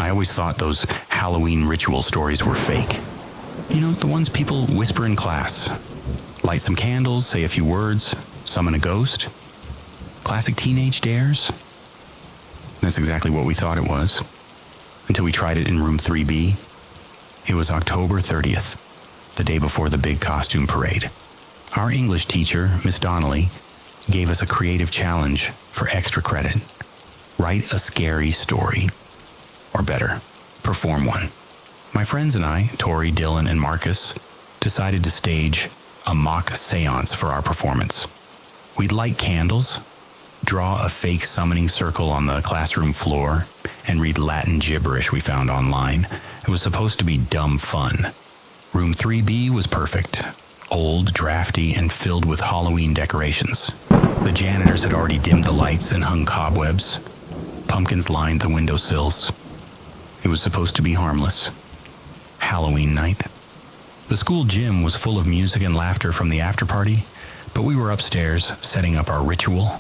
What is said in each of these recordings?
I always thought those Halloween ritual stories were fake. You know, the ones people whisper in class. Light some candles, say a few words, summon a ghost. Classic teenage dares. That's exactly what we thought it was, until we tried it in room 3B. It was October 30th, the day before the big costume parade. Our English teacher, Miss Donnelly, gave us a creative challenge for extra credit. Write a scary story. Or better, perform one. My friends and I, Tori, Dylan, and Marcus, decided to stage a mock seance for our performance. We'd light candles, draw a fake summoning circle on the classroom floor, and read Latin gibberish we found online. It was supposed to be dumb fun. Room 3B was perfect. Old, drafty, and filled with Halloween decorations. The janitors had already dimmed the lights and hung cobwebs. Pumpkins lined the windowsills. It was supposed to be harmless. Halloween night. The school gym was full of music and laughter from the after party, but we were upstairs setting up our ritual.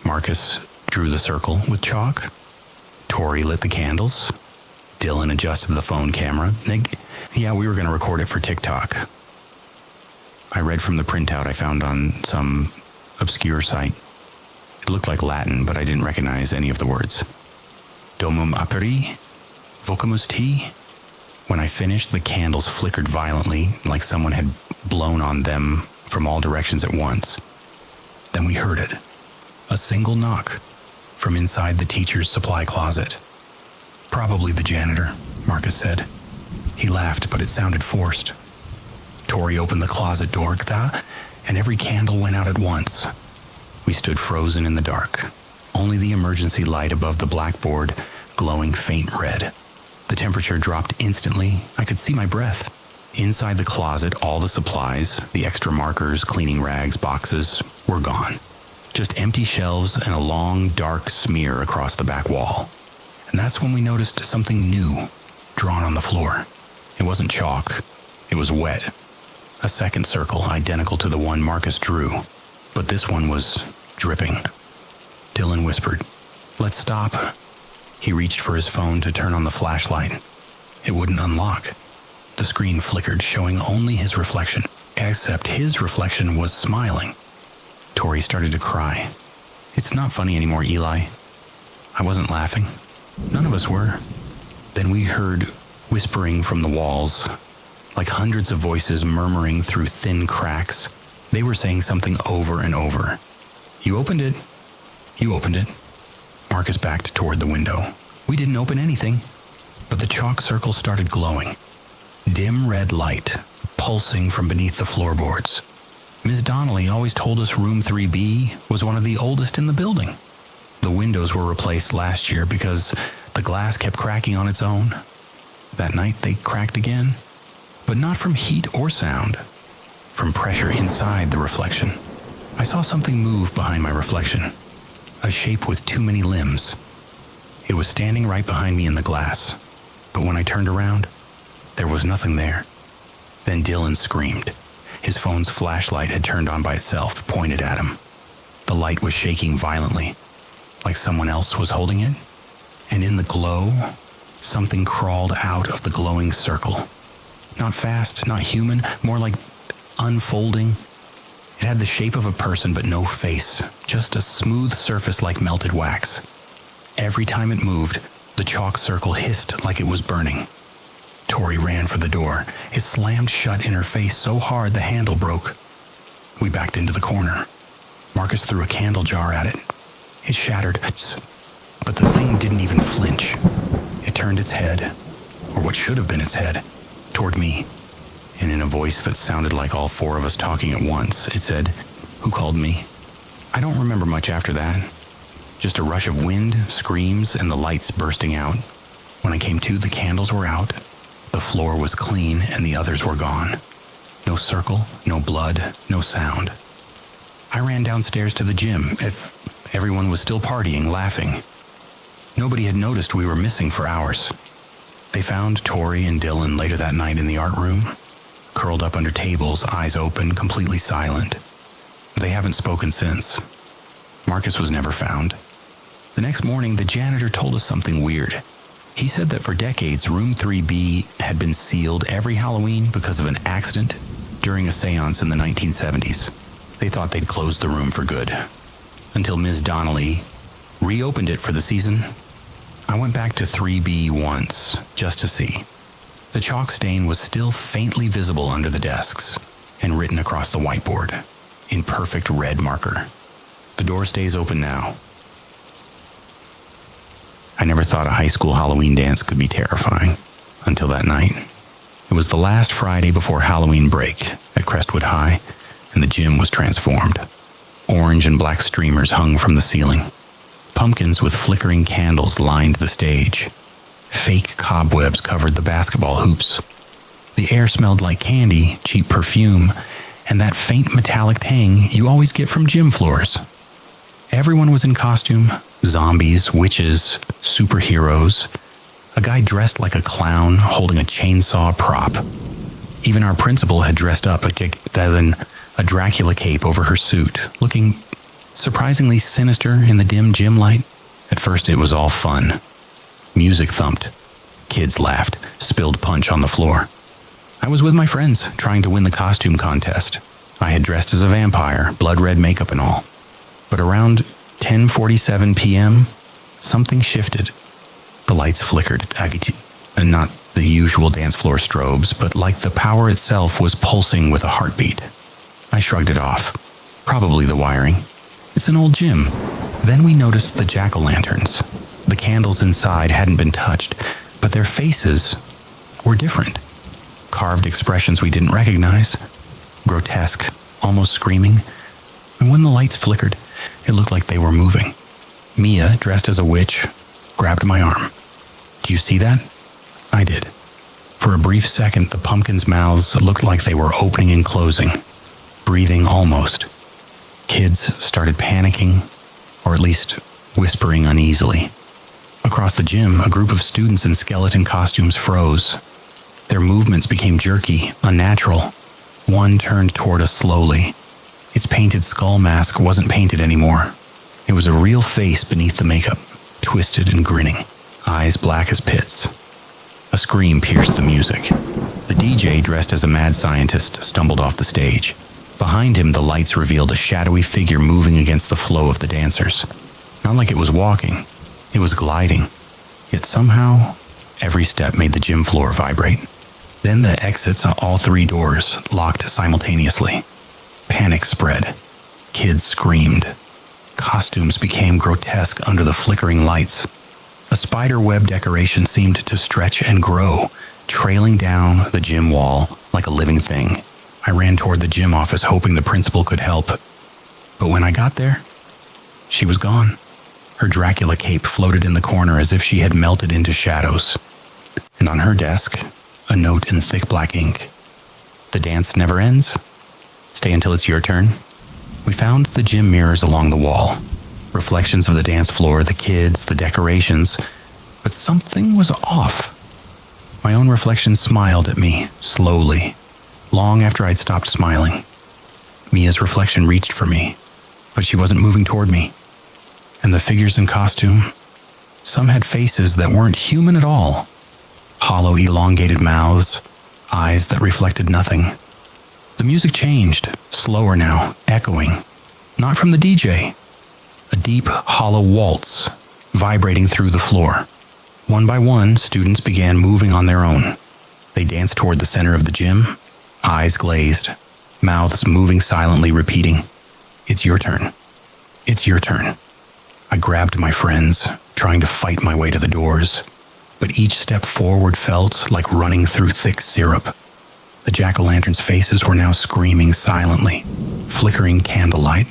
Marcus drew the circle with chalk. Tori lit the candles. Dylan adjusted the phone camera. We were going to record it for TikTok. I read from the printout I found on some obscure site. It looked like Latin, but I didn't recognize any of the words. Domum aperi, vocamus ti. When I finished, the candles flickered violently, like someone had blown on them from all directions at once. Then we heard it. A single knock from inside the teacher's supply closet. Probably the janitor, Marcus said. He laughed, but it sounded forced. Tori opened the closet door, and every candle went out at once. We stood frozen in the dark, only the emergency light above the blackboard glowing faint red. The temperature dropped instantly. I could see my breath. Inside the closet, all the supplies, the extra markers, cleaning rags, boxes, were gone. Just empty shelves and a long, dark smear across the back wall. And that's when we noticed something new drawn on the floor. It wasn't chalk. It was wet. A second circle identical to the one Marcus drew, but this one was dripping. Dylan whispered, "Let's stop." He reached for his phone to turn on the flashlight. It wouldn't unlock. The screen flickered, showing only his reflection, except his reflection was smiling. Tori started to cry. "It's not funny anymore, Eli." I wasn't laughing. None of us were. Then we heard whispering from the walls, like hundreds of voices murmuring through thin cracks. They were saying something over and over. "You opened it. You opened it." Marcus backed toward the window. We didn't open anything, but the chalk circle started glowing. Dim red light, pulsing from beneath the floorboards. Ms. Donnelly always told us room 3B was one of the oldest in the building. The windows were replaced last year because the glass kept cracking on its own. That night they cracked again, but not from heat or sound, from pressure inside the reflection. I saw something move behind my reflection, a shape with too many limbs. It was standing right behind me in the glass, but when I turned around, there was nothing there. Then Dylan screamed. His phone's flashlight had turned on by itself, pointed at him. The light was shaking violently, like someone else was holding it. And in the glow, something crawled out of the glowing circle. Not fast, not human, more like unfolding. It had the shape of a person but no face, just a smooth surface like melted wax. Every time it moved, the chalk circle hissed like it was burning. Tori ran for the door. It slammed shut in her face so hard the handle broke. We backed into the corner. Marcus threw a candle jar at it. It shattered, but the thing didn't even flinch. It turned its head, or what should have been its head, toward me. And in a voice that sounded like all four of us talking at once, it said, "Who called me?" I don't remember much after that. Just a rush of wind, screams, and the lights bursting out. When I came to, the candles were out. The floor was clean, and the others were gone. No circle, no blood, no sound. I ran downstairs to the gym. If everyone was still partying, laughing. Nobody had noticed we were missing for hours. They found Tori and Dylan later that night in the art room, curled up under tables, eyes open, completely silent. They haven't spoken since. Marcus was never found. The next morning, the janitor told us something weird. He said that for decades, Room 3B had been sealed every Halloween because of an accident during a seance in the 1970s. They thought they'd closed the room for good. Until Ms. Donnelly reopened it for the season. I went back to 3B once, just to see. The chalk stain was still faintly visible under the desks and written across the whiteboard in perfect red marker. The door stays open now. I never thought a high school Halloween dance could be terrifying until that night. It was the last Friday before Halloween break at Crestwood High, and the gym was transformed. Orange and black streamers hung from the ceiling. Pumpkins with flickering candles lined the stage. Fake cobwebs covered the basketball hoops. The air smelled like candy, cheap perfume, and that faint metallic tang you always get from gym floors. Everyone was in costume. Zombies, witches, superheroes. A guy dressed like a clown holding a chainsaw prop. Even our principal had dressed up in a Dracula cape over her suit, looking surprisingly sinister in the dim gym light. At first it was all fun. Music thumped. Kids laughed, spilled punch on the floor. I was with my friends, trying to win the costume contest. I had dressed as a vampire, blood red makeup and all. But around 10:47 p.m., something shifted. The lights flickered, and not the usual dance floor strobes, but like the power itself was pulsing with a heartbeat. I shrugged it off. Probably the wiring. It's an old gym. Then we noticed the jack-o'-lanterns. The candles inside hadn't been touched, but their faces were different. Carved expressions we didn't recognize. Grotesque, almost screaming. And when the lights flickered, it looked like they were moving. Mia, dressed as a witch, grabbed my arm. "Do you see that?" I did. For a brief second, the pumpkins' mouths looked like they were opening and closing, breathing almost. Kids started panicking, or at least whispering uneasily. Across the gym, a group of students in skeleton costumes froze. Their movements became jerky, unnatural. One turned toward us slowly. Its painted skull mask wasn't painted anymore. It was a real face beneath the makeup, twisted and grinning, eyes black as pits. A scream pierced the music. The DJ, dressed as a mad scientist, stumbled off the stage. Behind him, the lights revealed a shadowy figure moving against the flow of the dancers. Not like it was walking, it was gliding. Yet somehow, every step made the gym floor vibrate. Then the exits on all three doors locked simultaneously. Panic spread. Kids screamed. Costumes became grotesque under the flickering lights. A spider web decoration seemed to stretch and grow, trailing down the gym wall like a living thing. I ran toward the gym office, hoping the principal could help. But when I got there, she was gone. Her Dracula cape floated in the corner as if she had melted into shadows. And on her desk, a note in thick black ink. "The dance never ends. Stay until it's your turn." We found the gym mirrors along the wall. Reflections of the dance floor, the kids, the decorations. But something was off. My own reflection smiled at me, slowly, long after I'd stopped smiling. Mia's reflection reached for me, but she wasn't moving toward me. And the figures in costume, some had faces that weren't human at all. Hollow, elongated mouths, eyes that reflected nothing. The music changed, slower now, echoing. Not from the DJ. A deep, hollow waltz, vibrating through the floor. One by one, students began moving on their own. They danced toward the center of the gym, eyes glazed, mouths moving silently, repeating, "It's your turn. It's your turn." I grabbed my friends, trying to fight my way to the doors, but each step forward felt like running through thick syrup. The jack-o'-lanterns' faces were now screaming silently, flickering candlelight,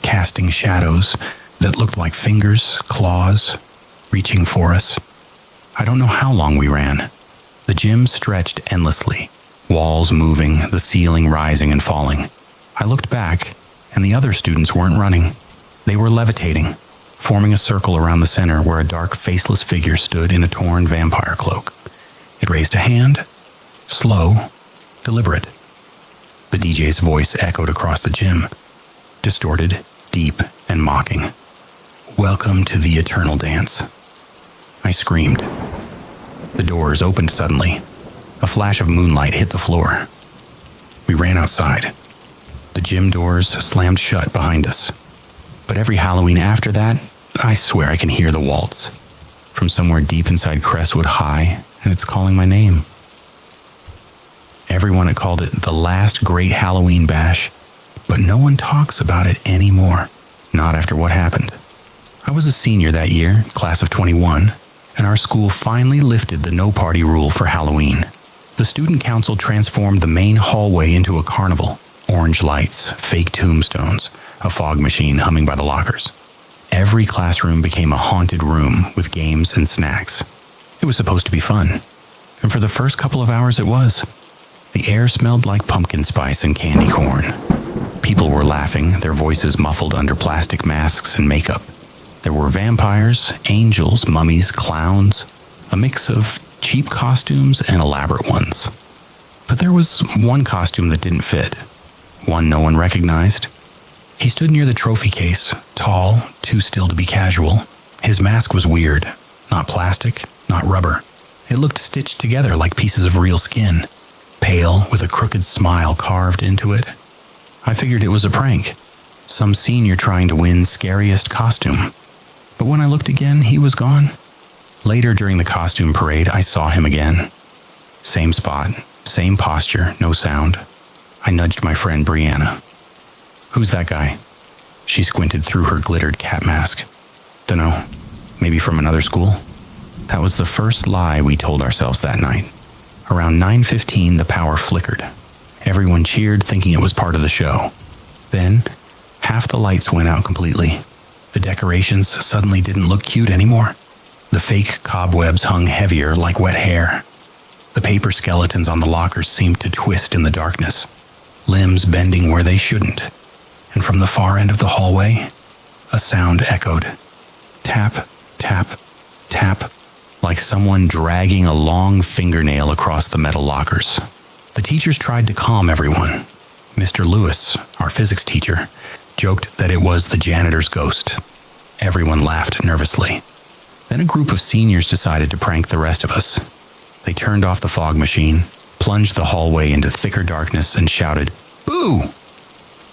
casting shadows that looked like fingers, claws, reaching for us. I don't know how long we ran. The gym stretched endlessly, walls moving, the ceiling rising and falling. I looked back, and the other students weren't running. They were levitating, forming a circle around the center where a dark, faceless figure stood in a torn vampire cloak. It raised a hand, slow, deliberate. The DJ's voice echoed across the gym, distorted, deep, and mocking. "Welcome to the eternal dance." I screamed. The doors opened suddenly. A flash of moonlight hit the floor. We ran outside. The gym doors slammed shut behind us. But every Halloween after that, I swear I can hear the waltz. From somewhere deep inside Crestwood High, and it's calling my name. Everyone had called it the last great Halloween bash, but no one talks about it anymore. Not after what happened. I was a senior that year, class of 21, and our school finally lifted the no-party rule for Halloween. The student council transformed the main hallway into a carnival. Orange lights, fake tombstones, a fog machine humming by the lockers. Every classroom became a haunted room with games and snacks. It was supposed to be fun. And for the first couple of hours it was. The air smelled like pumpkin spice and candy corn. People were laughing, their voices muffled under plastic masks and makeup. There were vampires, angels, mummies, clowns, a mix of cheap costumes and elaborate ones. But there was one costume that didn't fit. One no one recognized. He stood near the trophy case, tall, too still to be casual. His mask was weird. Not plastic, not rubber. It looked stitched together like pieces of real skin. Pale, with a crooked smile carved into it. I figured it was a prank. Some senior trying to win scariest costume. But when I looked again, he was gone. Later during the costume parade, I saw him again. Same spot, same posture, no sound. I nudged my friend Brianna. "Who's that guy?" She squinted through her glittered cat mask. "Dunno, maybe from another school?" That was the first lie we told ourselves that night. Around 9:15, the power flickered. Everyone cheered, thinking it was part of the show. Then, half the lights went out completely. The decorations suddenly didn't look cute anymore. The fake cobwebs hung heavier like wet hair. The paper skeletons on the lockers seemed to twist in the darkness, limbs bending where they shouldn't. And from the far end of the hallway, a sound echoed. Tap, tap, tap, like someone dragging a long fingernail across the metal lockers. The teachers tried to calm everyone. Mr. Lewis, our physics teacher, joked that it was the janitor's ghost. Everyone laughed nervously. Then a group of seniors decided to prank the rest of us. They turned off the fog machine, plunged the hallway into thicker darkness, and shouted, "Boo!"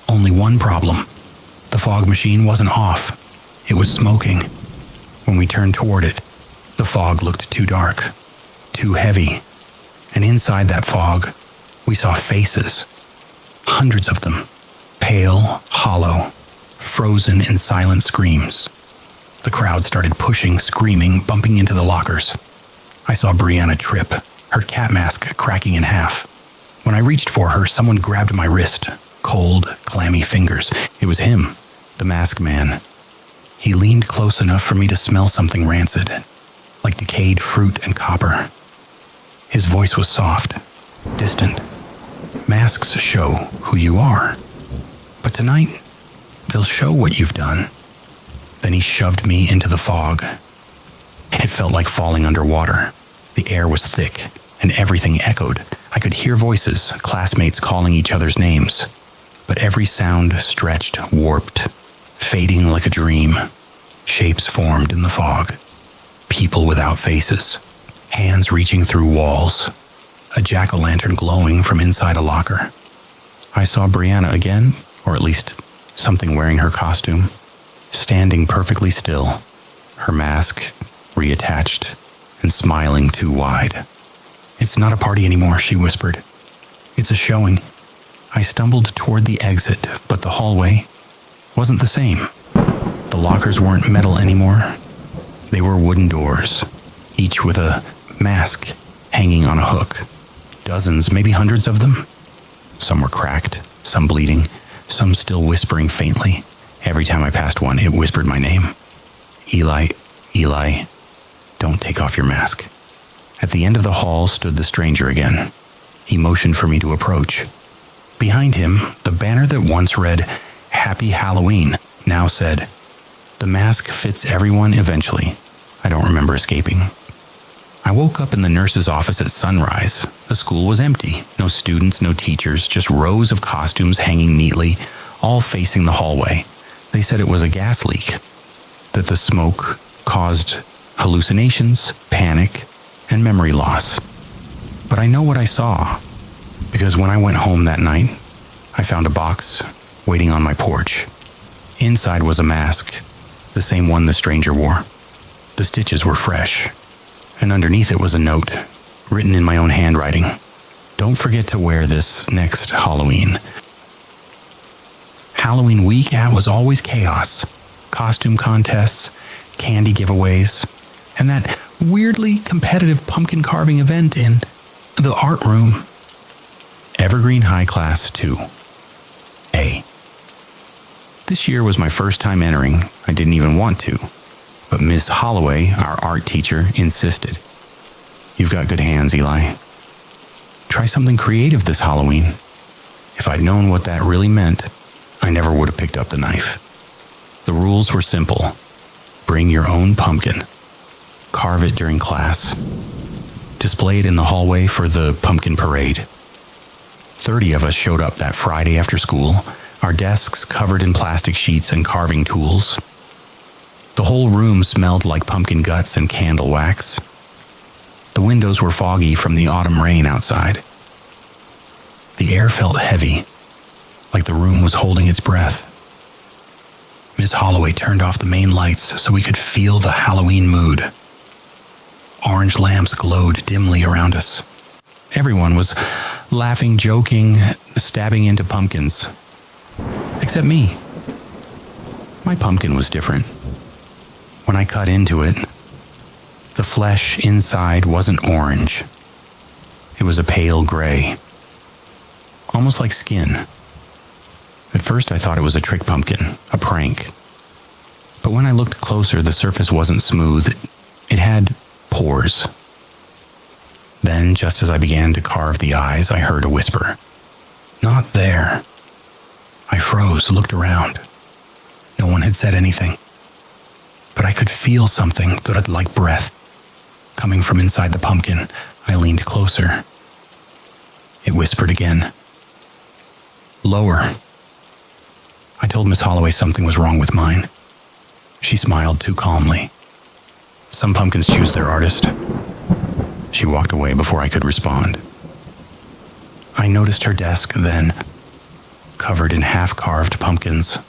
Only one problem. The fog machine wasn't off. It was smoking. When we turned toward it, the fog looked too dark, too heavy. And inside that fog, we saw faces. Hundreds of them. Pale, hollow, frozen in silent screams. The crowd started pushing, screaming, bumping into the lockers. I saw Brianna trip, her cat mask cracking in half. When I reached for her, someone grabbed my wrist. Cold, clammy fingers. It was him, the masked man. He leaned close enough for me to smell something rancid, like decayed fruit and copper. His voice was soft, distant. Masks show who you are. But tonight, they'll show what you've done. Then he shoved me into the fog. It felt like falling underwater. The air was thick, and everything echoed. I could hear voices, classmates calling each other's names. But every sound stretched, warped, fading like a dream. Shapes formed in the fog. People without faces. Hands reaching through walls. A jack-o'-lantern glowing from inside a locker. I saw Brianna again, or at least something wearing her costume, standing perfectly still, her mask reattached and smiling too wide. "It's not a party anymore," she whispered. "It's a showing." I stumbled toward the exit, but the hallway wasn't the same. The lockers weren't metal anymore. They were wooden doors, each with a mask hanging on a hook. Dozens, maybe hundreds of them. Some were cracked, some bleeding, some still whispering faintly. Every time I passed one, it whispered my name. "Eli, Eli, don't take off your mask." At the end of the hall stood the stranger again. He motioned for me to approach. Behind him, the banner that once read, "Happy Halloween," now said, "The mask fits everyone eventually." I don't remember escaping. I woke up in the nurse's office at sunrise. The school was empty. No students, no teachers, just rows of costumes hanging neatly, all facing the hallway. They said it was a gas leak, that the smoke caused hallucinations, panic, and memory loss. But I know what I saw, because when I went home that night, I found a box waiting on my porch. Inside was a mask, the same one the stranger wore. The stitches were fresh, and underneath it was a note, written in my own handwriting. Don't forget to wear this next Halloween. Halloween week was always chaos. Costume contests, candy giveaways, and that weirdly competitive pumpkin carving event in the art room. Evergreen High Class 2A. This year was my first time entering. I didn't even want to, but Miss Holloway, our art teacher, insisted. You've got good hands, Eli. Try something creative this Halloween. If I'd known what that really meant, I never would have picked up the knife. The rules were simple. Bring your own pumpkin. Carve it during class. Display it in the hallway for the pumpkin parade. 30 of us showed up that Friday after school, our desks covered in plastic sheets and carving tools. The whole room smelled like pumpkin guts and candle wax. The windows were foggy from the autumn rain outside. The air felt heavy, like the room was holding its breath. Miss Holloway turned off the main lights so we could feel the Halloween mood. Orange lamps glowed dimly around us. Everyone was laughing, joking, stabbing into pumpkins. Except me. My pumpkin was different. When I cut into it, the flesh inside wasn't orange. It was a pale gray, almost like skin. At first I thought it was a trick pumpkin, a prank. But when I looked closer, the surface wasn't smooth. It had pores. Then, just as I began to carve the eyes, I heard a whisper. Not there. I froze, looked around. No one had said anything. But I could feel something like breath coming from inside the pumpkin. I leaned closer. It whispered again. Lower. I told Miss Holloway something was wrong with mine. She smiled too calmly. Some pumpkins choose their artist. She walked away before I could respond. I noticed her desk then, covered in half-carved pumpkins,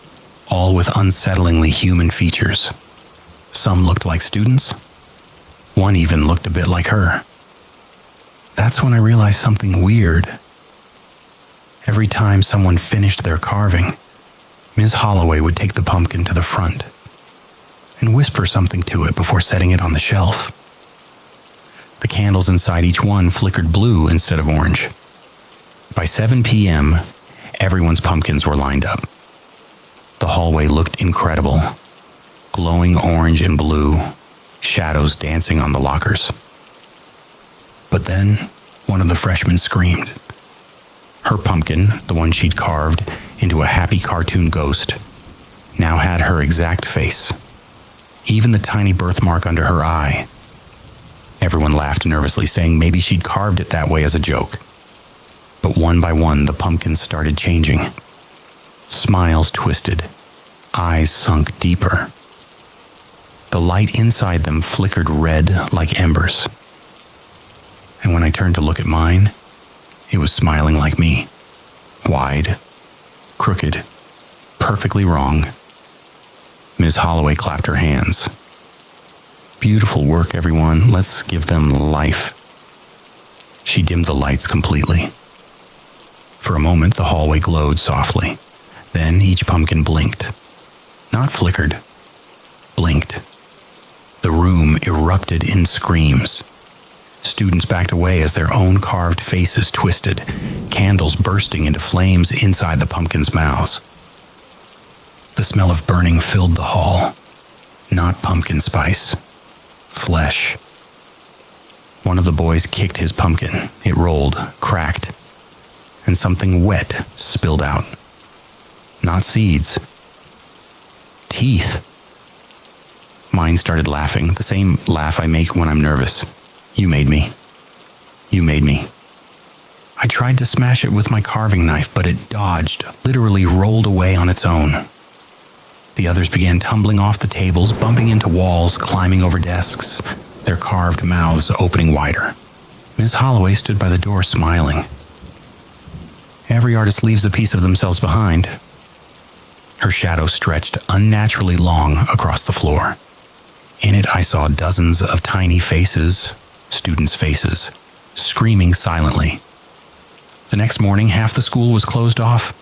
all with unsettlingly human features. Some looked like students. One even looked a bit like her. That's when I realized something weird. Every time someone finished their carving, Ms. Holloway would take the pumpkin to the front and whisper something to it before setting it on the shelf. The candles inside each one flickered blue instead of orange. By 7 p.m., everyone's pumpkins were lined up. The hallway looked incredible. Glowing orange and blue, shadows dancing on the lockers. But then, one of the freshmen screamed. Her pumpkin, the one she'd carved into a happy cartoon ghost, now had her exact face. Even the tiny birthmark under her eye. Everyone laughed nervously, saying maybe she'd carved it that way as a joke. But one by one, the pumpkins started changing. Smiles twisted, eyes sunk deeper. The light inside them flickered red like embers. And when I turned to look at mine, it was smiling like me. Wide, crooked, perfectly wrong. Ms. Holloway clapped her hands. Beautiful work, everyone. Let's give them life. She dimmed the lights completely. For a moment, the hallway glowed softly. Then each pumpkin blinked. Not flickered. Blinked. The room erupted in screams. Students backed away as their own carved faces twisted, candles bursting into flames inside the pumpkins' mouths. The smell of burning filled the hall. Not pumpkin spice. Flesh. One of the boys kicked his pumpkin. It rolled, cracked, and something wet spilled out. Not seeds. Teeth. Mine started laughing, the same laugh I make when I'm nervous. You made me. You made me. I tried to smash it with my carving knife, but it dodged, literally rolled away on its own. The others began tumbling off the tables, bumping into walls, climbing over desks. their carved mouths opening wider. Miss Holloway stood by the door smiling. Every artist leaves a piece of themselves behind. Her shadow stretched unnaturally long across the floor. In it, I saw dozens of tiny faces, students' faces, screaming silently. The next morning, half the school was closed off.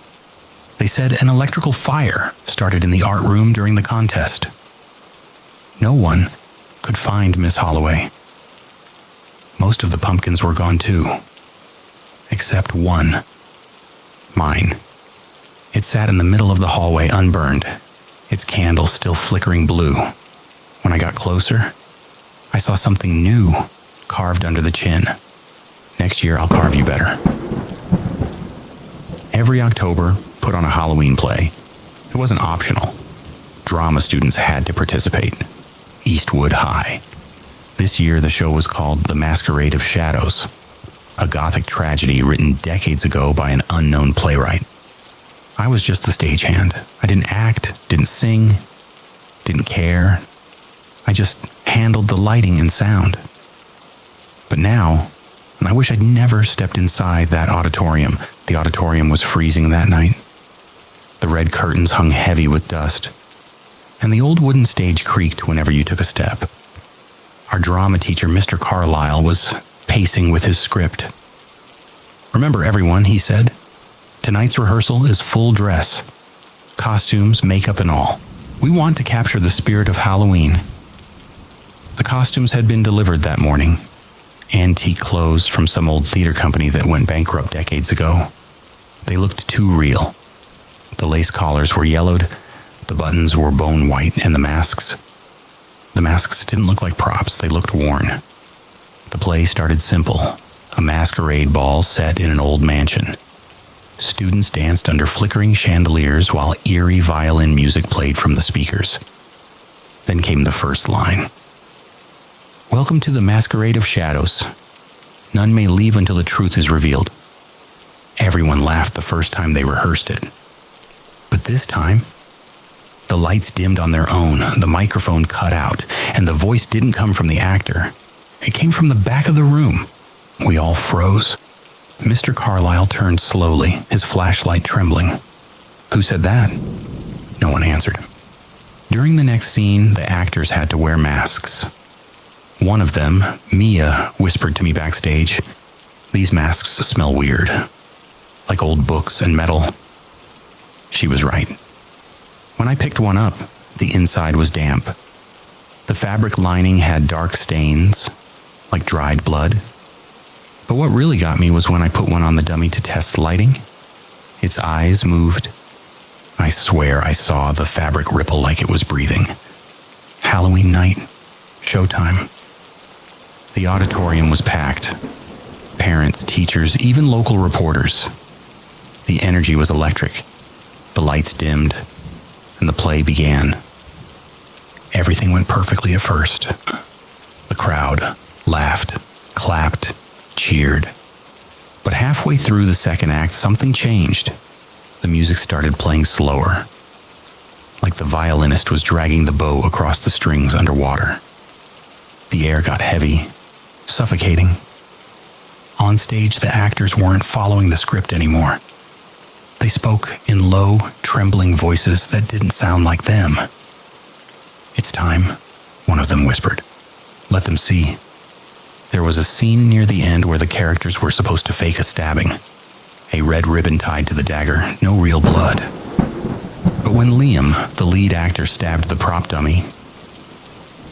They said an electrical fire started in the art room during the contest. No one could find Miss Holloway. Most of the pumpkins were gone too, except one. Mine. It sat in the middle of the hallway unburned, its candle still flickering blue. When I got closer, I saw something new carved under the chin. Next year, I'll carve you better. Every October, put on a Halloween play. It wasn't optional. Drama students had to participate. Eastwood High. This year, the show was called The Masquerade of Shadows, a gothic tragedy written decades ago by an unknown playwright. I was just the stagehand. I didn't act, didn't sing, didn't care. I just handled the lighting and sound. But now, and I wish I'd never stepped inside that auditorium. The auditorium was freezing that night. The red curtains hung heavy with dust, and the old wooden stage creaked whenever you took a step. Our drama teacher, Mr. Carlyle, was pacing with his script. "Remember, everyone," he said, "tonight's rehearsal is full dress. Costumes, makeup, and all. We want to capture the spirit of Halloween." The costumes had been delivered that morning. Antique clothes from some old theater company that went bankrupt decades ago. They looked too real. The lace collars were yellowed, the buttons were bone white, and the masks didn't look like props, they looked worn. The play started simple, a masquerade ball set in an old mansion. Students danced under flickering chandeliers while eerie violin music played from the speakers. Then came the first line. "Welcome to the Masquerade of Shadows. None may leave until the truth is revealed." Everyone laughed the first time they rehearsed it. But this time, the lights dimmed on their own, the microphone cut out, and the voice didn't come from the actor. It came from the back of the room. We all froze. Mr. Carlyle turned slowly, his flashlight trembling. "Who said that?" No one answered. During the next scene, the actors had to wear masks. One of them, Mia, whispered to me backstage, "These masks smell weird, like old books and metal." She was right. When I picked one up, the inside was damp. The fabric lining had dark stains, like dried blood. But what really got me was when I put one on the dummy to test lighting. Its eyes moved. I swear I saw the fabric ripple like it was breathing. Halloween night, showtime. The auditorium was packed. Parents, teachers, even local reporters. The energy was electric. The lights dimmed, and the play began. Everything went perfectly at first. The crowd laughed, clapped, cheered. But halfway through the second act, something changed. The music started playing slower, like the violinist was dragging the bow across the strings underwater. The air got heavy, suffocating. On stage, the actors weren't following the script anymore. They spoke in low, trembling voices that didn't sound like them. "It's time," one of them whispered. "Let them see." There was a scene near the end where the characters were supposed to fake a stabbing. A red ribbon tied to the dagger, no real blood. But when Liam, the lead actor, stabbed the prop dummy,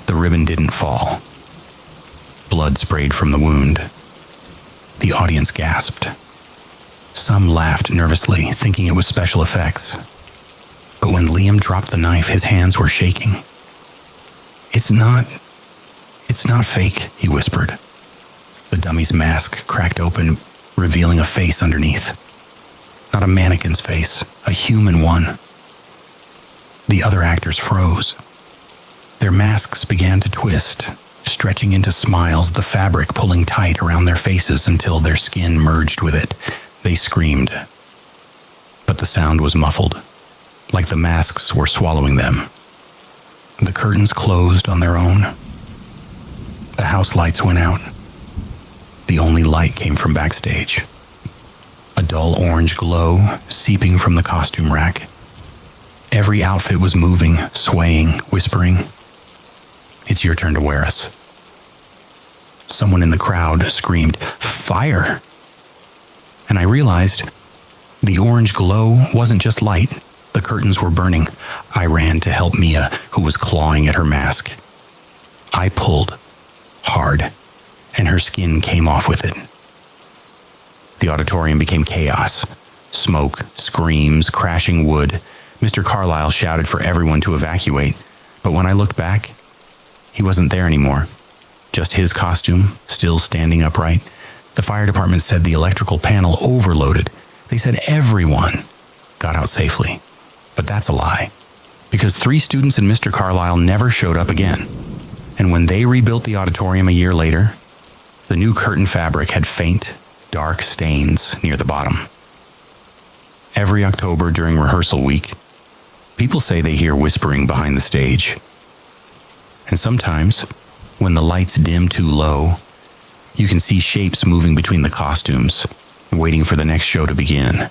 the ribbon didn't fall. Blood sprayed from the wound. The audience gasped. Some laughed nervously, thinking it was special effects. But when Liam dropped the knife, his hands were shaking. It's not fake," he whispered. The dummy's mask cracked open, revealing a face underneath. Not a mannequin's face, a human one. The other actors froze. Their masks began to twist, stretching into smiles, the fabric pulling tight around their faces until their skin merged with it. They screamed. But the sound was muffled, like the masks were swallowing them. The curtains closed on their own. The house lights went out. The only light came from backstage. A dull orange glow seeping from the costume rack. Every outfit was moving, swaying, whispering. "It's your turn to wear us." Someone in the crowd screamed, "Fire!" And I realized the orange glow wasn't just light. The curtains were burning. I ran to help Mia, who was clawing at her mask. I pulled hard, and her skin came off with it. The auditorium became chaos. Smoke, screams, crashing wood. Mr. Carlyle shouted for everyone to evacuate, but when I looked back, he wasn't there anymore. Just his costume, still standing upright. The fire department said the electrical panel overloaded. They said everyone got out safely. But that's a lie, because 3 students and Mr. Carlyle never showed up again. And when they rebuilt the auditorium a year later, the new curtain fabric had faint, dark stains near the bottom. Every October during rehearsal week, people say they hear whispering behind the stage. And sometimes, when the lights dim too low, you can see shapes moving between the costumes, waiting for the next show to begin.